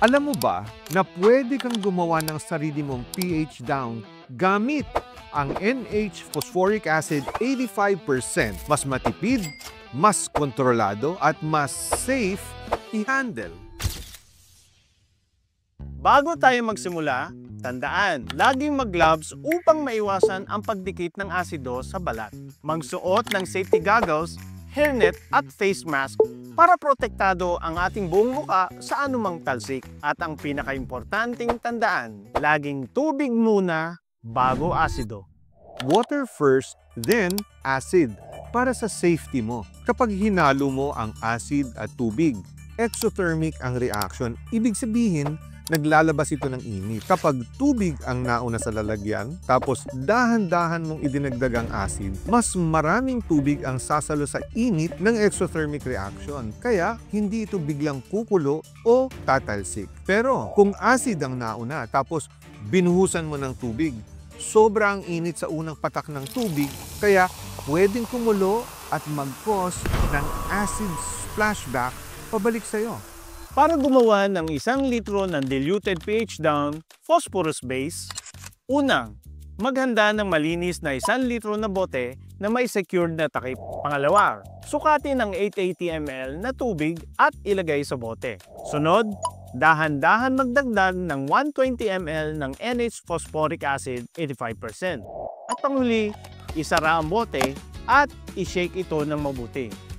Alam mo ba na pwede kang gumawa ng sarili mong pH down gamit ang NH phosphoric acid 85%? Mas matipid, mas kontrolado at mas safe i-handle. Bago tayo magsimula, tandaan, laging mag-gloves upang maiwasan ang pagdikit ng asido sa balat. Magsuot ng safety goggles, hairnet at face mask para protektado ang ating buong muka sa anumang talsik. At ang pinaka-importanting tandaan, laging tubig muna bago asido. Water first, then acid para sa safety mo. Kapag hinalo mo ang acid at tubig, exothermic ang reaction. Ibig sabihin, naglalabas ito ng init. Kapag tubig ang nauna sa lalagyan, tapos dahan-dahan mong idinagdag ang acid, mas maraming tubig ang sasalo sa init ng exothermic reaction. Kaya, hindi ito biglang kukulo o tatalsik. Pero, kung acid ang nauna, tapos binuhusan mo ng tubig, sobrang init sa unang patak ng tubig, kaya pwedeng kumulo at mag-cause ng acid splashback pabalik sa'yo. Para gumawa ng 1 litro ng diluted pH down phosphorus base, unang, maghanda ng malinis na 1 litro na bote na may secured na takip. Pangalawa, sukatin ang 880 ml na tubig at ilagay sa bote. Sunod, dahan-dahan magdagdag ng 120 ml ng NH phosphoric acid 85%. At panghuli, isara ang bote at i-shake ito ng mabuti.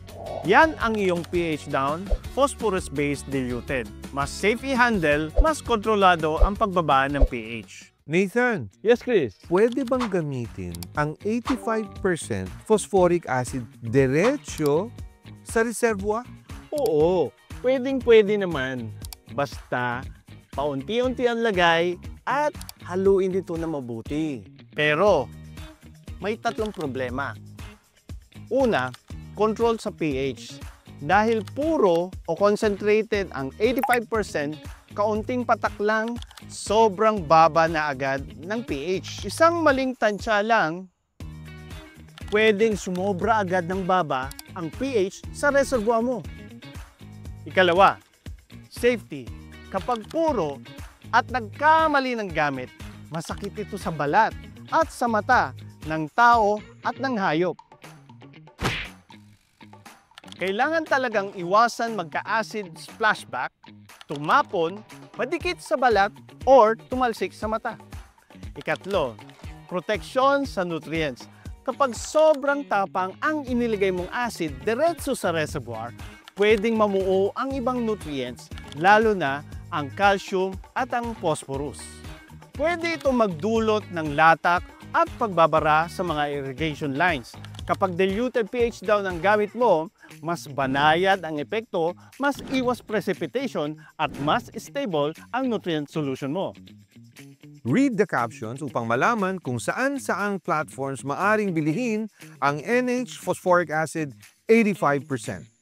Yan ang iyong pH down, phosphorus-based diluted. Mas safe i-handle, mas kontrolado ang pagbaba ng pH. Nathan, Yes, Chris. pwede bang gamitin ang 85% phosphoric acid diretso sa reservoir? Oo, pwedeng-pwede naman. Basta, paunti-unti ang lagay at haluin ito na mabuti. Pero, may 3 problema. Una, control sa pH. Dahil puro o concentrated ang 85%, kaunting patak lang, sobrang baba na agad ng pH. Isang maling tansya lang, pwedeng sumobra agad ng baba ang pH sa reservoir mo. Ikalawa, safety. Kapag puro at nagkamali ng gamit, masakit ito sa balat at sa mata ng tao at ng hayop. Kailangan talagang iwasan magka-acid splashback, tumapon, madikit sa balat, or tumalsik sa mata. Ikatlo, proteksyon sa nutrients. Kapag sobrang tapang ang iniligay mong acid diretso sa reservoir, pwedeng mamuo ang ibang nutrients, lalo na ang calcium at ang phosphorus. Pwede ito magdulot ng latak at pagbabara sa mga irrigation lines. Kapag diluted pH down ang gamit mo, mas banayad ang epekto, mas iwas precipitation at mas stable ang nutrient solution mo. Read the captions upang malaman kung saan-saang platforms maaring bilihin ang NH phosphoric acid 85%.